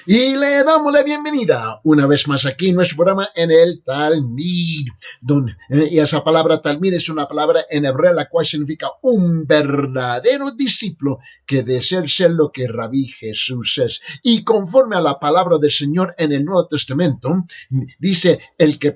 Y le damos la bienvenida una vez más aquí en nuestro programa en el Talmid. Y esa palabra Talmid es una palabra en hebreo la cual significa un verdadero discípulo que desea ser lo que Rabí Jesús es. Y conforme a la palabra del Señor en el Nuevo Testamento, dice el que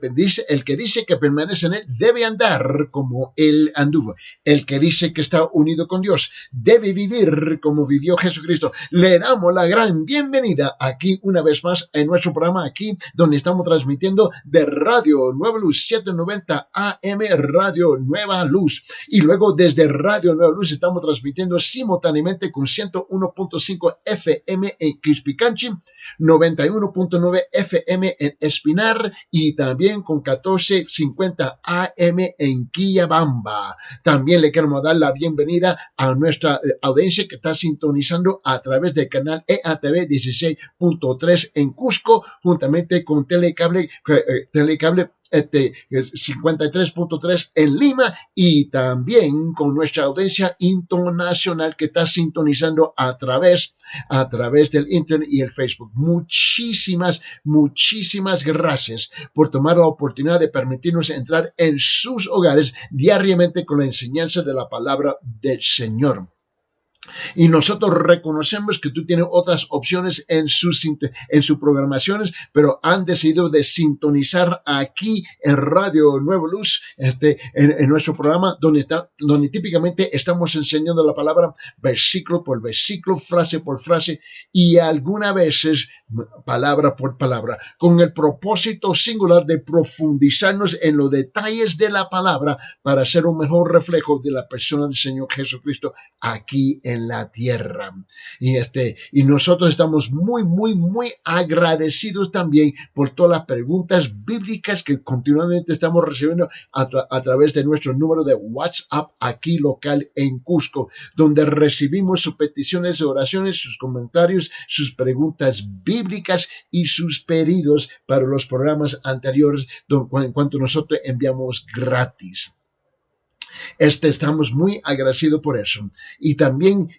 dice que permanece en él debe andar como él anduvo. El que dice que está unido con Dios debe vivir como vivió Jesucristo. Le damos la gran bienvenida aquí una vez más en nuestro programa aquí donde estamos transmitiendo de Radio Nueva Luz 790 AM Radio Nueva Luz, y luego desde Radio Nueva Luz estamos transmitiendo simultáneamente con 101.5 FM en Quispicanchi, 91.9 FM en Espinar y también con 1450 AM en Quillabamba. También le queremos dar la bienvenida a nuestra audiencia que está sintonizando a través del canal EATV 16.3 en Cusco, juntamente con Telecable 53.3 en Lima, y también con nuestra audiencia internacional que está sintonizando a través del internet y el Facebook. Muchísimas gracias por tomar la oportunidad de permitirnos entrar en sus hogares diariamente con la enseñanza de la palabra del Señor. Y nosotros reconocemos que tú tienes otras opciones en sus programaciones, pero han decidido de sintonizar aquí en Radio Nueva Luz, en nuestro programa, donde típicamente estamos enseñando la palabra versículo por versículo, frase por frase, y algunas veces palabra por palabra, con el propósito singular de profundizarnos en los detalles de la palabra para ser un mejor reflejo de la persona del Señor Jesucristo aquí en la tierra. Y nosotros estamos muy agradecidos también por todas las preguntas bíblicas que continuamente estamos recibiendo a través de nuestro número de WhatsApp aquí local en Cusco, donde recibimos sus peticiones de oraciones, sus comentarios, sus preguntas bíblicas y sus pedidos para los programas anteriores, en cuanto nosotros enviamos gratis. Estamos muy agradecidos por eso. Y también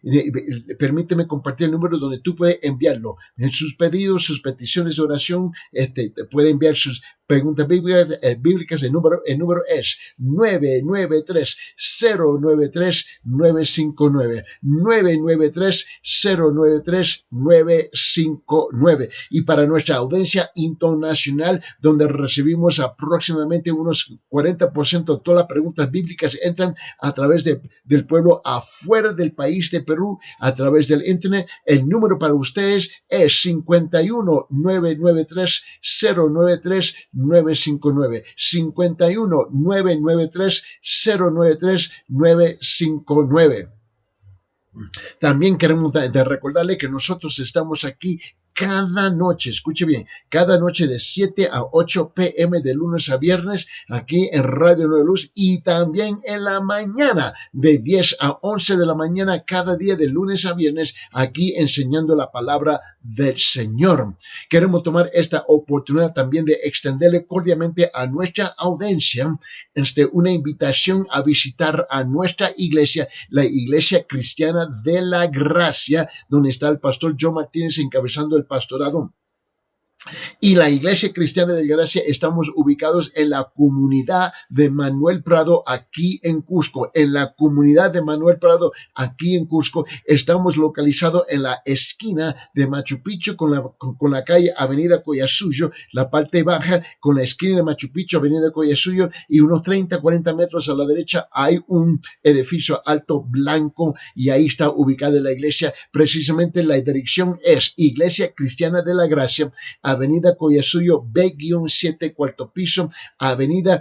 permíteme compartir el número donde tú puedes enviarlo. En sus pedidos, sus peticiones de oración, te puede enviar sus preguntas bíblicas. El número es 993-093-959. 993-093-959. Y para nuestra audiencia internacional, donde recibimos aproximadamente unos 40% de todas las preguntas bíblicas entran a través del pueblo afuera del país de Perú, a través del internet. El número para ustedes es 51-993-093-959. 51-993-093-959. También queremos recordarle que nosotros estamos aquí cada noche, escuche bien, cada noche de 7 a 8 p.m. de lunes a viernes aquí en Radio Nueva Luz, y también en la mañana de 10 a 11 de la mañana cada día de lunes a viernes aquí enseñando la palabra del Señor. Queremos tomar esta oportunidad también de extenderle cordialmente a nuestra audiencia una invitación a visitar a nuestra iglesia, la Iglesia Cristiana de la Gracia, donde está el pastor Joe Martínez encabezando el pastorado. Y la Iglesia Cristiana de Gracia estamos ubicados en la comunidad de Manuel Prado aquí en Cusco. En la comunidad de Manuel Prado aquí en Cusco estamos localizados en la esquina de Machu Picchu con la calle Avenida Collasuyo, la parte baja con la esquina de Machu Picchu, Avenida Collasuyo, y unos 30-40 metros a la derecha hay un edificio alto blanco y ahí está ubicada la iglesia. Precisamente la dirección es Iglesia Cristiana de la Gracia, Avenida Collasuyo, B-7, cuarto piso, Avenida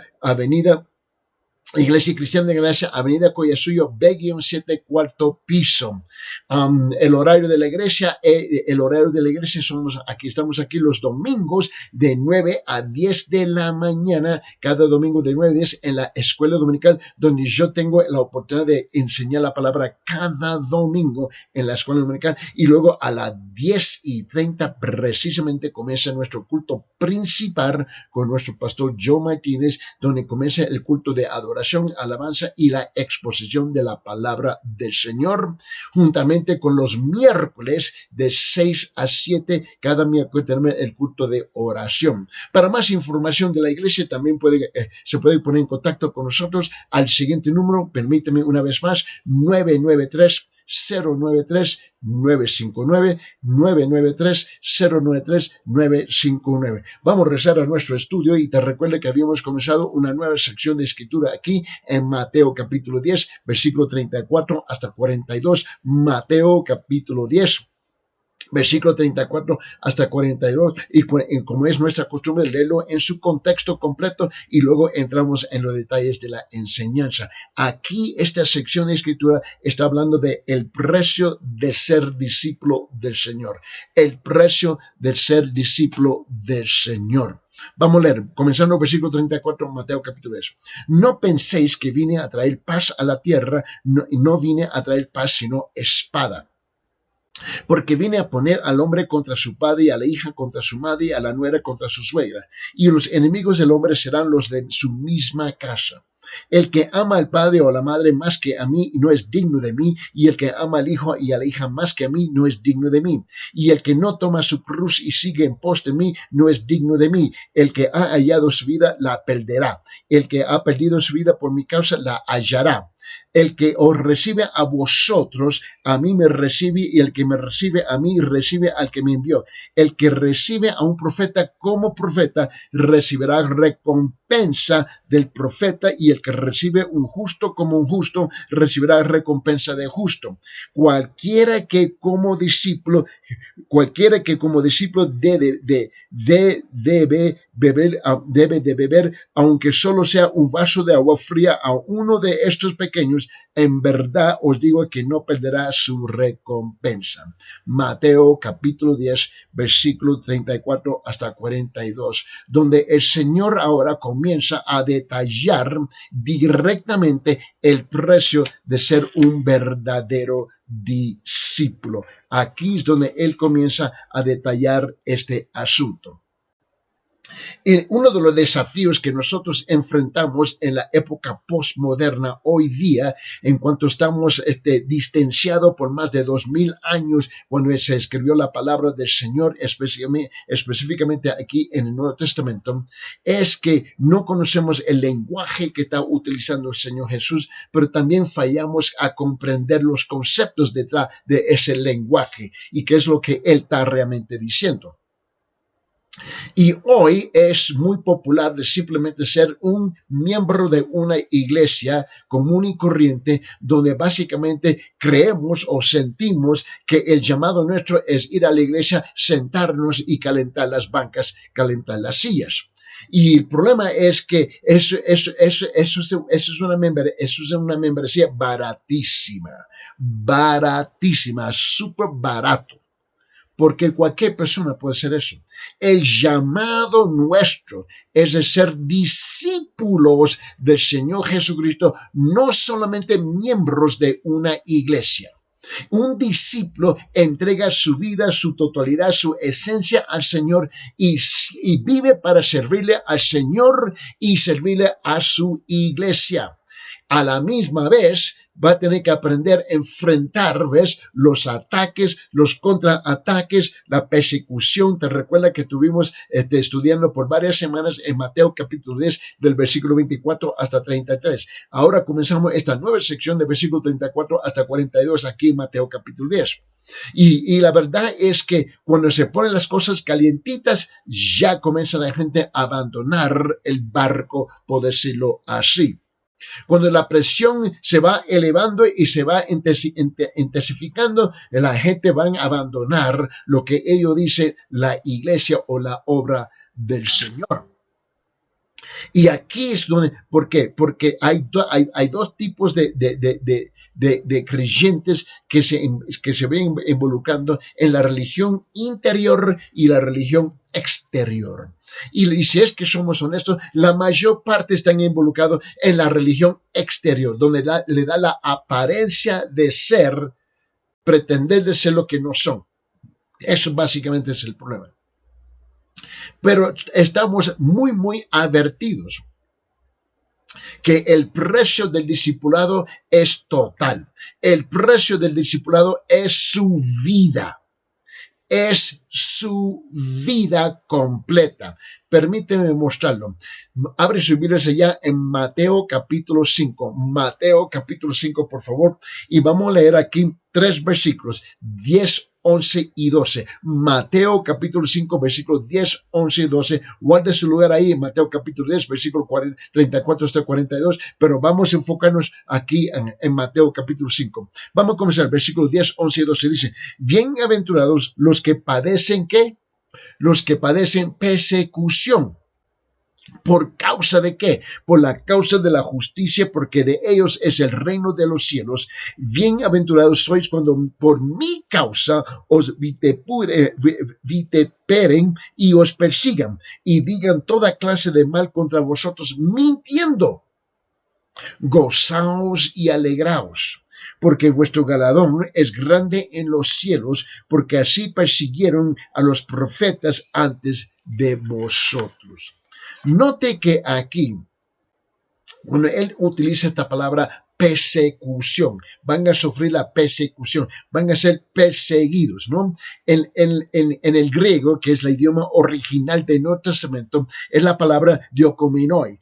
Iglesia Cristiana de Gracia, Avenida Collasuyo, B-7, cuarto piso. El horario de la iglesia, estamos aquí los domingos de 9 a 10 de la mañana, cada domingo de 9 a 10 en la escuela dominical, donde yo tengo la oportunidad de enseñar la palabra cada domingo en la escuela dominical, y luego a las 10:30 precisamente comienza nuestro culto principal con nuestro pastor Joe Martínez, donde comienza el culto de adoración adoración, alabanza y la exposición de la palabra del Señor, juntamente con los miércoles de 6 a 7, cada miércoles tenemos el culto de oración. Para más información de la iglesia también se puede poner en contacto con nosotros al siguiente número, permíteme una vez más, 993-093-959, 993-093-959. Vamos a rezar a nuestro estudio y te recuerdo que habíamos comenzado una nueva sección de escritura aquí en Mateo capítulo 10, versículo 34 hasta 42. Mateo capítulo 10. Versículo 34 hasta 42, y como es nuestra costumbre, leerlo en su contexto completo y luego entramos en los detalles de la enseñanza. Aquí esta sección de escritura está hablando de el precio de ser discípulo del Señor, el precio de ser discípulo del Señor. Vamos a leer, comenzando el versículo 34, Mateo capítulo 10. No penséis que vine a traer paz a la tierra, no vine a traer paz sino espada. Porque vine a poner al hombre contra su padre, y a la hija contra su madre, y a la nuera contra su suegra. Y los enemigos del hombre serán los de su misma casa. El que ama al padre o a la madre más que a mí no es digno de mí, y el que ama al hijo y a la hija más que a mí no es digno de mí. Y el que no toma su cruz y sigue en pos de mí no es digno de mí. El que ha hallado su vida la perderá. El que ha perdido su vida por mi causa la hallará. El que os recibe a vosotros, a mí me recibe, y el que me recibe a mí, recibe al que me envió. El que recibe a un profeta como profeta, recibirá recompensa del profeta, y el que recibe un justo como un justo, recibirá recompensa de justo. Cualquiera que como discípulo debe de beber, aunque solo sea un vaso de agua fría, a uno de estos pequeños, en verdad os digo que no perderá su recompensa. Mateo capítulo 10, versículo 34 hasta 42, donde el Señor ahora comienza a detallar directamente el precio de ser un verdadero discípulo. Aquí es donde Él comienza a detallar este asunto. Y uno de los desafíos que nosotros enfrentamos en la época postmoderna hoy día, en cuanto estamos distanciados por más de 2000 años, cuando se escribió la palabra del Señor, específicamente aquí en el Nuevo Testamento, es que no conocemos el lenguaje que está utilizando el Señor Jesús, pero también fallamos a comprender los conceptos detrás de ese lenguaje y qué es lo que Él está realmente diciendo. Y hoy es muy popular de simplemente ser un miembro de una iglesia común y corriente, donde básicamente creemos o sentimos que el llamado nuestro es ir a la iglesia, sentarnos y calentar las bancas, calentar las sillas. Y el problema es que eso es una membresía baratísima, súper barato. Porque cualquier persona puede hacer eso. El llamado nuestro es de ser discípulos del Señor Jesucristo, no solamente miembros de una iglesia. Un discípulo entrega su vida, su totalidad, su esencia al Señor y vive para servirle al Señor y servirle a su iglesia. A la misma vez, va a tener que aprender a enfrentar, los ataques, los contraataques, la persecución. Te recuerda que estuvimos estudiando por varias semanas en Mateo capítulo 10, del versículo 24 hasta 33. Ahora comenzamos esta nueva sección de versículo 34 hasta 42 aquí en Mateo capítulo 10. Y la verdad es que cuando se ponen las cosas calientitas, ya comienza la gente a abandonar el barco, por decirlo así. Cuando la presión se va elevando y se va intensificando, la gente va a abandonar lo que ellos dicen la iglesia o la obra del Señor. Y aquí es donde, ¿por qué? Porque hay dos tipos de creyentes que se ven involucrando en la religión interior y la religión exterior. Y si es que somos honestos, la mayor parte están involucrados en la religión exterior, donde le da la apariencia de ser, pretender de ser lo que no son. Eso básicamente es el problema. Pero estamos muy advertidos que el precio del discipulado es total. El precio del discipulado es su vida. Es su vida completa. Permíteme mostrarlo. Abre su Biblia allá en Mateo capítulo 5. Mateo capítulo 5, por favor. Y vamos a leer aquí 3 versículos, 10, 11 y 12. Mateo capítulo 5, versículos 10, 11 y 12. Guarde su lugar ahí en Mateo capítulo 10, versículo 34 hasta 42. Pero vamos a enfocarnos aquí en Mateo capítulo 5. Vamos a comenzar. Versículos 10, 11 y 12. Dice: bienaventurados los que padecen, ¿qué? Los que padecen persecución. ¿Por causa de qué? Por la causa de la justicia, porque de ellos es el reino de los cielos. Bienaventurados sois cuando por mi causa os vituperen y os persigan y digan toda clase de mal contra vosotros, mintiendo. Gozaos y alegraos, porque vuestro galardón es grande en los cielos, porque así persiguieron a los profetas antes de vosotros. Note que aquí, cuando él utiliza esta palabra persecución, van a sufrir la persecución, van a ser perseguidos, ¿no? En el griego, que es el idioma original del Nuevo Testamento, es la palabra diokomenoi,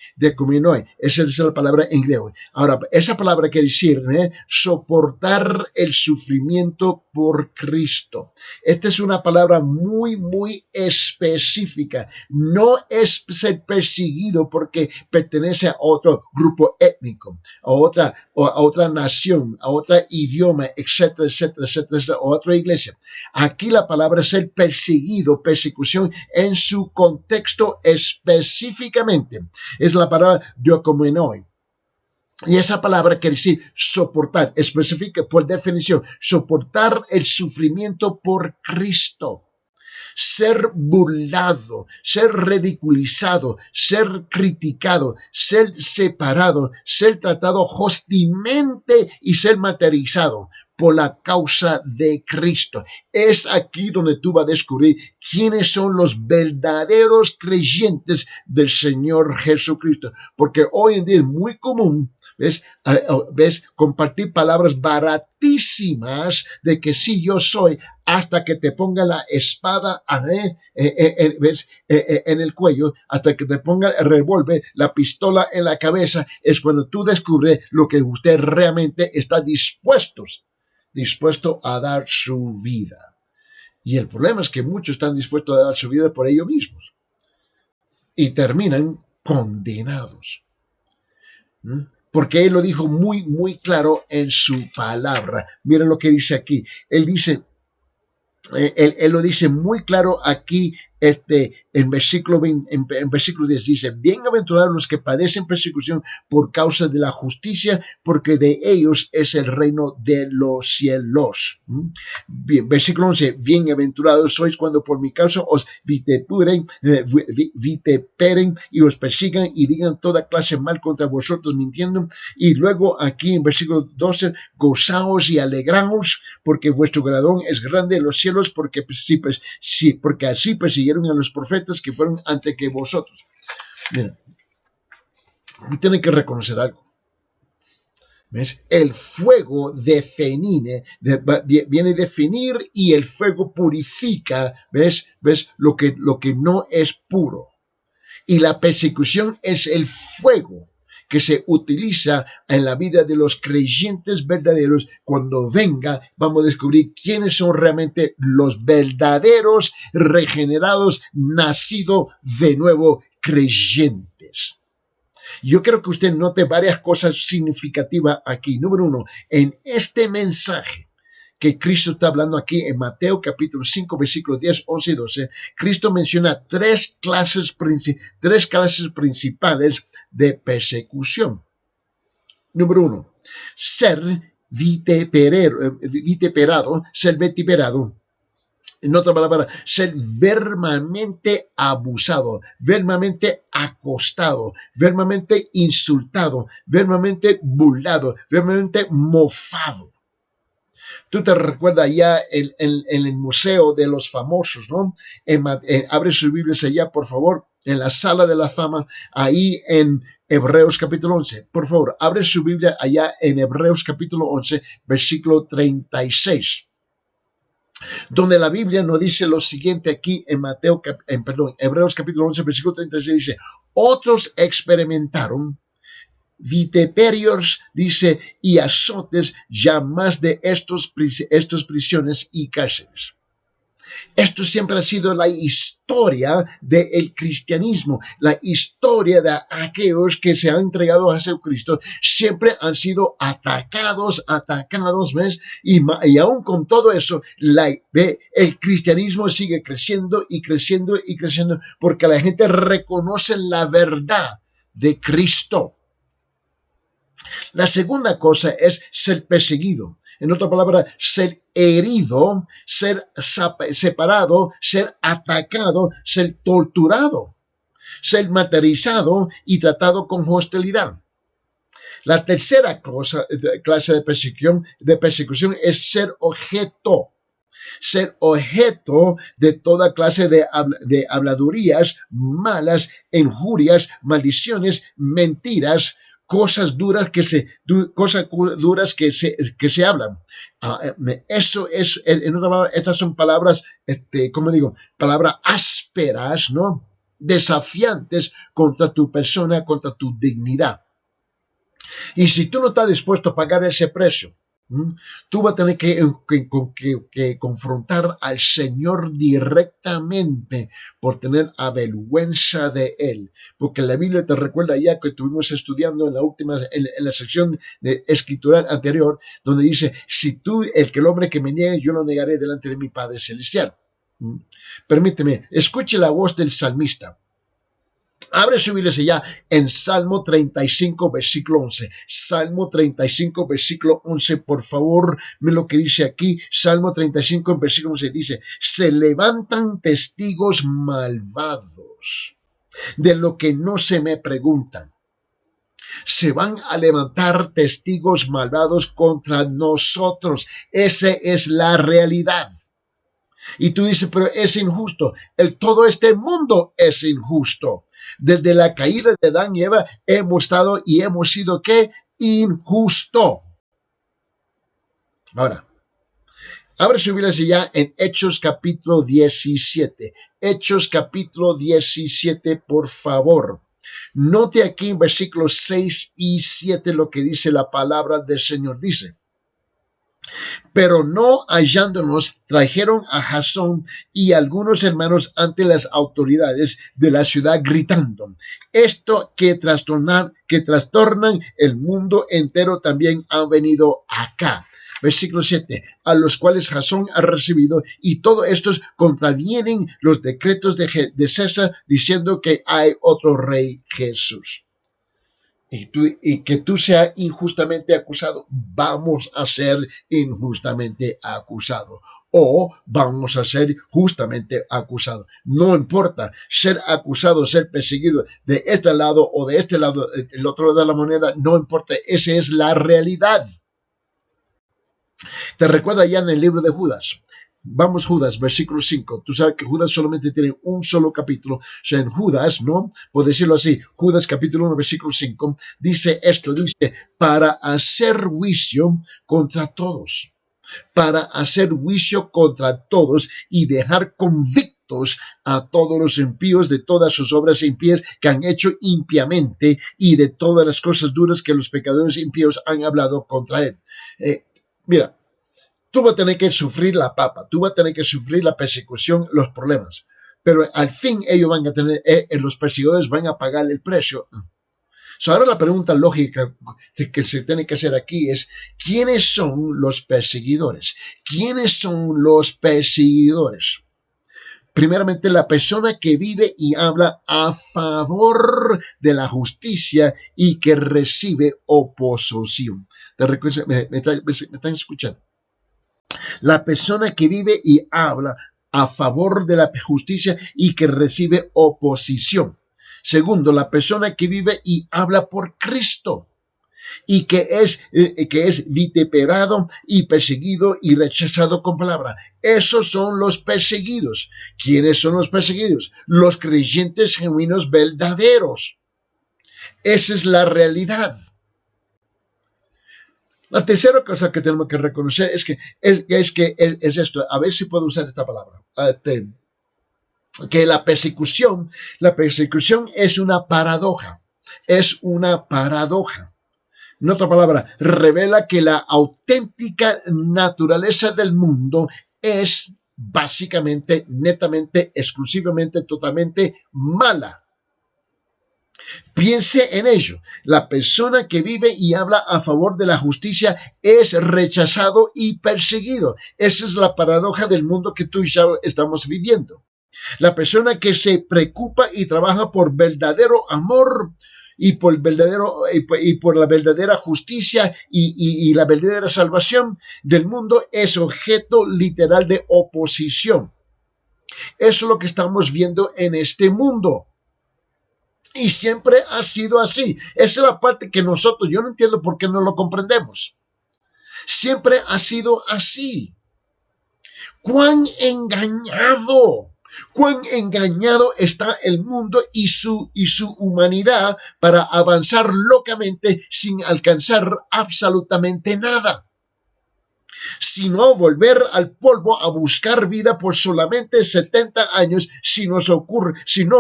esa es la palabra en griego. Ahora, esa palabra quiere decir soportar el sufrimiento por Cristo. Esta es una palabra muy, muy específica. No es ser perseguido porque pertenece a otro grupo étnico, a otra nación, a otro idioma, etcétera, etcétera, etcétera, a otra iglesia. Aquí la palabra ser perseguido, persecución, en su contexto específicamente, es la palabra diokomenoi. Y esa palabra quiere decir soportar, específica por definición, soportar el sufrimiento por Cristo. Ser burlado, ser ridiculizado, ser criticado, ser separado, ser tratado hostilmente y ser martirizado por la causa de Cristo. Es aquí donde tú vas a descubrir quiénes son los verdaderos creyentes del Señor Jesucristo. Porque hoy en día es muy común, ¿ves? Compartir palabras baratísimas de que sí yo soy, hasta que te ponga la espada en el cuello, hasta que te ponga el revólver, la pistola en la cabeza, es cuando tú descubres lo que usted realmente está dispuesto a dar su vida. Y el problema es que muchos están dispuestos a dar su vida por ellos mismos y terminan condenados. Porque él lo dijo muy, muy claro en su palabra. Miren lo que dice aquí. Él dice, él lo dice muy claro aquí, en versículo 10 dice: bienaventurados los que padecen persecución por causa de la justicia, porque de ellos es el reino de los cielos. Bien, versículo 11: bienaventurados sois cuando por mi causa os vituperen y os persigan y digan toda clase de mal contra vosotros, mintiendo. Y luego aquí en versículo 12: gozaos y alegraos, porque vuestro galardón es grande en los cielos, porque así persiguieron a los profetas que fueron antes que vosotros. Mira, tienen que reconocer algo. ¿Ves? El fuego viene a definir, y el fuego purifica, ¿ves? Lo que no es puro. Y la persecución es el fuego que se utiliza en la vida de los creyentes verdaderos. Cuando venga, vamos a descubrir quiénes son realmente los verdaderos, regenerados, nacidos de nuevo creyentes. Yo quiero que usted note varias cosas significativas aquí. Número 1, en este mensaje que Cristo está hablando aquí en Mateo capítulo 5, versículos 10, 11 y 12, Cristo menciona tres clases principales de persecución. Número 1, ser vituperado. En otra palabra, ser verbalmente abusado, verbalmente acostado, verbalmente insultado, verbalmente burlado, verbalmente mofado. Tú te recuerdas allá en el Museo de los Famosos, ¿no? Abre sus Biblias allá, por favor. en la sala de la fama, ahí en Hebreos capítulo 11. Por favor, abre su Biblia allá en Hebreos capítulo 11, versículo 36. Donde la Biblia nos dice lo siguiente aquí en Hebreos capítulo 11, versículo 36 dice, otros experimentaron viteperios, dice, y azotes, ya más de estos prisiones y cárceles. Esto siempre ha sido la historia del cristianismo, la historia de aquellos que se han entregado a Jesucristo. Siempre han sido atacados, ¿ves? Y aún con todo eso, el cristianismo sigue creciendo y creciendo y creciendo porque la gente reconoce la verdad de Cristo. La segunda cosa es ser perseguido. En otra palabra, ser herido, ser separado, ser atacado, ser torturado, ser martirizado y tratado con hostilidad. La tercera clase de persecución es ser objeto de toda clase de habladurías malas, injurias, maldiciones, mentiras, cosas duras que se hablan. Eso es, en otra palabra, estas son palabras, palabras ásperas, ¿no? Desafiantes contra tu persona, contra tu dignidad. Y si tú no estás dispuesto a pagar ese precio, tú vas a tener que confrontar al Señor directamente por tener vergüenza de Él. Porque la Biblia te recuerda ya que estuvimos estudiando en la sección de escritura anterior, donde dice, si tú, el hombre que me niegue, yo lo negaré delante de mi Padre Celestial. Permíteme, escuche la voz del salmista. Abre su Biblia ya en Salmo 35, versículo 11. Salmo 35, versículo 11, por favor, me lo que dice aquí. Salmo 35, versículo 11 dice, se levantan testigos malvados de lo que no se me preguntan. Se van a levantar testigos malvados contra nosotros. Esa es la realidad. Y tú dices, pero es injusto. Todo este mundo es injusto. Desde la caída de Adán y Eva hemos estado y hemos sido, ¿qué? Injusto. Ahora, abre su Biblia ya en Hechos capítulo 17. Hechos capítulo 17, por favor. Note aquí en versículos 6 y 7 lo que dice la palabra del Señor. Dice, pero no hallándonos, trajeron a Jasón y algunos hermanos ante las autoridades de la ciudad gritando, esto que trastornan el mundo entero también han venido acá. Versículo 7, a los cuales Jasón ha recibido, y todos estos contravienen los decretos de César, diciendo que hay otro rey, Jesús. Y que tú seas injustamente acusado, vamos a ser injustamente acusado. O vamos a ser justamente acusados. No importa ser acusado, ser perseguido de este lado o de este lado, el otro lado de la moneda, no importa, esa es la realidad. Te recuerda ya en el libro de Judas. Vamos, Judas, versículo 5. Tú sabes que Judas solamente tiene un solo capítulo. O sea, en Judas, ¿no? Por decirlo así, Judas capítulo 1, versículo 5, dice esto, dice, para hacer juicio contra todos. Para hacer juicio contra todos y dejar convictos a todos los impíos de todas sus obras impías que han hecho impiamente y de todas las cosas duras que los pecadores impíos han hablado contra él. Mira, tú vas a tener que sufrir la papa, tú vas a tener que sufrir la persecución, los problemas. Pero al fin ellos van a tener, los perseguidores van a pagar el precio. Ahora la pregunta lógica que se tiene que hacer aquí es, ¿quiénes son los perseguidores? ¿Quiénes son los perseguidores? Primeramente, la persona que vive y habla a favor de la justicia y que recibe oposición. ¿Me están escuchando? La persona que vive y habla a favor de la justicia y que recibe oposición. Segundo, la persona que vive y habla por Cristo. y que es vituperado y perseguido y rechazado con palabra. Esos son los perseguidos. ¿Quiénes son los perseguidos? Los creyentes genuinos verdaderos. Esa es la realidad. La tercera cosa que tenemos que reconocer es esto. A ver si puedo usar esta palabra. Que la persecución es una paradoja. Es una paradoja. En otra palabra, revela que la auténtica naturaleza del mundo es básicamente, netamente, exclusivamente, totalmente mala. Piense en ello. La persona que vive y habla a favor de la justicia es rechazado y perseguido. Esa es la paradoja del mundo que tú y yo estamos viviendo. La persona que se preocupa y trabaja por verdadero amor y por la verdadera justicia y la verdadera salvación del mundo es objeto literal de oposición. Eso es lo que estamos viendo en este mundo. Y siempre ha sido así. Esa es la parte que yo no entiendo por qué no lo comprendemos. Siempre ha sido así. ¡Cuán engañado está el mundo y su humanidad para avanzar locamente sin alcanzar absolutamente nada! Sino volver al polvo a buscar vida por solamente 70 años si no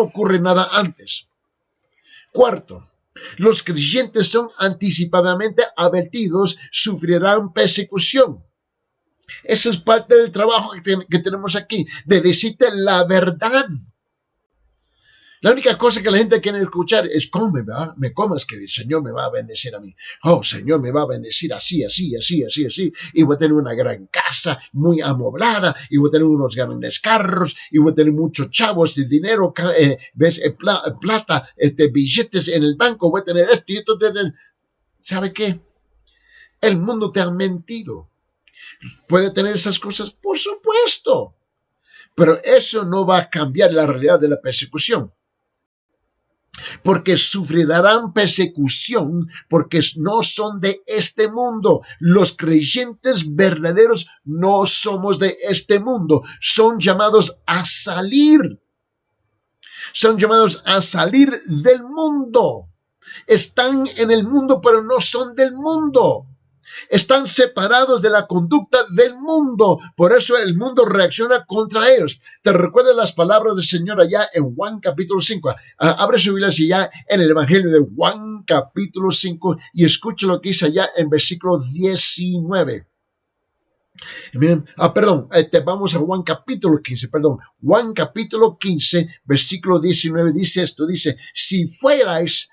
ocurre nada antes. Cuarto, los creyentes son anticipadamente advertidos, sufrirán persecución. Eso es parte del trabajo que tenemos aquí, de decirte la verdad. La única cosa que la gente quiere escuchar es come, ¿verdad? Me comas que el Señor me va a bendecir a mí. Oh, Señor me va a bendecir así. Y voy a tener una gran casa muy amoblada. Y voy a tener unos grandes carros. Y voy a tener muchos chavos de dinero. Plata, billetes en el banco. Voy a tener esto y esto. ¿Sabe qué? El mundo te ha mentido. ¿Puede tener esas cosas? Por supuesto. Pero eso no va a cambiar la realidad de la persecución. Porque sufrirán persecución porque no son de este mundo. Los creyentes verdaderos no somos de este mundo. Son llamados a salir. Son llamados a salir del mundo. Están en el mundo, pero no son del mundo. Están separados de la conducta del mundo. Por eso el mundo reacciona contra ellos. ¿Te recuerdas las palabras del Señor allá en Juan capítulo 5? Abre su Biblia allá en el Evangelio de Juan capítulo 5 y escucha lo que dice allá en versículo 19. Vamos a Juan capítulo 15, Juan capítulo 15, versículo 19 dice esto, dice, si fueras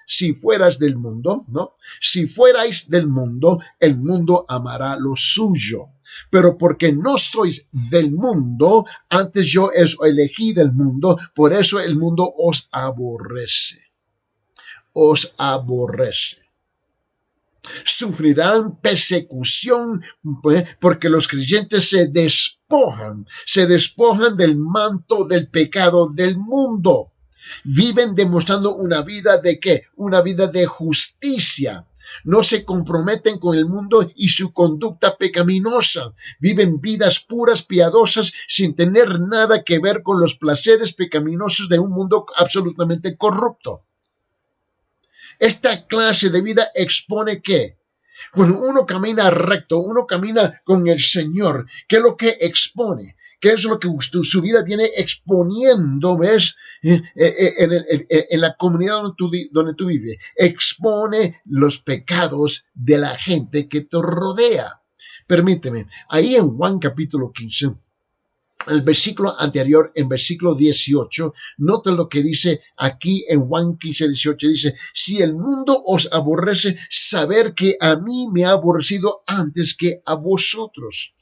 del mundo, ¿no? Si fuerais del mundo, el mundo amará lo suyo. Pero porque no sois del mundo, antes yo os elegí del mundo, por eso el mundo os aborrece. Os aborrece. Sufrirán persecución porque los creyentes se despojan del manto del pecado del mundo. Viven demostrando una vida de ¿qué? Una vida de justicia. No se comprometen con el mundo y su conducta pecaminosa. Viven vidas puras, piadosas, sin tener nada que ver con los placeres pecaminosos de un mundo absolutamente corrupto. Esta clase de vida expone ¿qué? Cuando uno camina recto, uno camina con el Señor, ¿qué es lo que expone? ¿Qué es lo que su vida viene exponiendo, ves? En la comunidad donde tú vives. Expone los pecados de la gente que te rodea. Permíteme, ahí en Juan capítulo 15, el versículo anterior, en versículo 18, nota lo que dice aquí en Juan 15, 18, dice, si el mundo os aborrece, saber que a mí me ha aborrecido antes que a vosotros.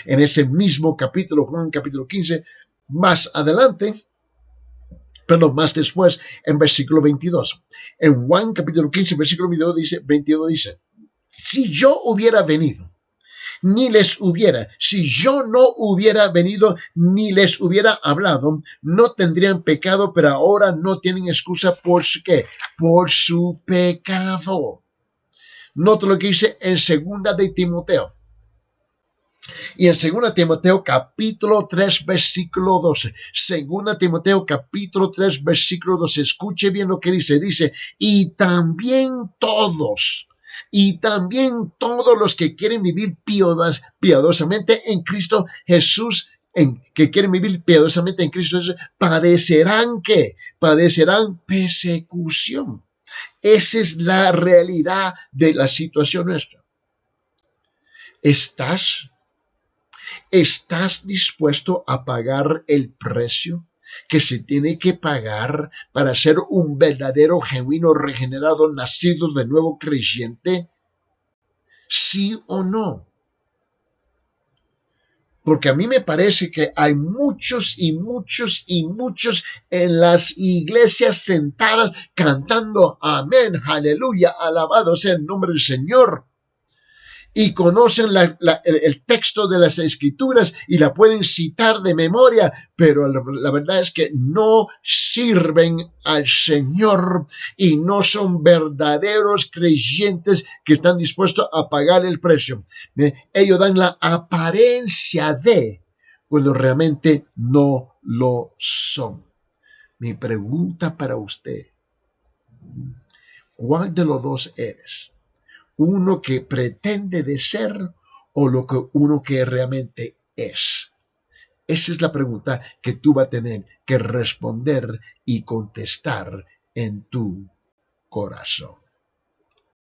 En ese mismo capítulo, Juan capítulo 15, más después, en versículo 22. En Juan capítulo 15, versículo 22 dice, si yo hubiera venido, si yo no hubiera venido, ni les hubiera hablado, no tendrían pecado, pero ahora no tienen excusa por su pecado. Nota lo que dice en segunda de Timoteo. Y en 2 Timoteo capítulo 3 versículo 12. 2 Timoteo capítulo 3 versículo 12. Escuche bien lo que dice. Dice, y también todos los que quieren vivir piadosamente en Cristo Jesús, que quieren vivir piadosamente en Cristo Jesús, padecerán ¿qué? Padecerán persecución. Esa es la realidad de la situación nuestra. ¿Estás dispuesto a pagar el precio que se tiene que pagar para ser un verdadero, genuino, regenerado, nacido de nuevo creyente? ¿Sí o no? Porque a mí me parece que hay muchos en las iglesias sentadas cantando amén, aleluya, alabado sea el nombre del Señor. Y conocen el texto de las escrituras y la pueden citar de memoria, pero la verdad es que no sirven al Señor y no son verdaderos creyentes que están dispuestos a pagar el precio. Ellos dan la apariencia de cuando realmente no lo son. Mi pregunta para usted, ¿cuál de los dos eres? ¿Uno que pretende de ser o uno que realmente es? Esa es la pregunta que tú vas a tener que responder y contestar en tu corazón.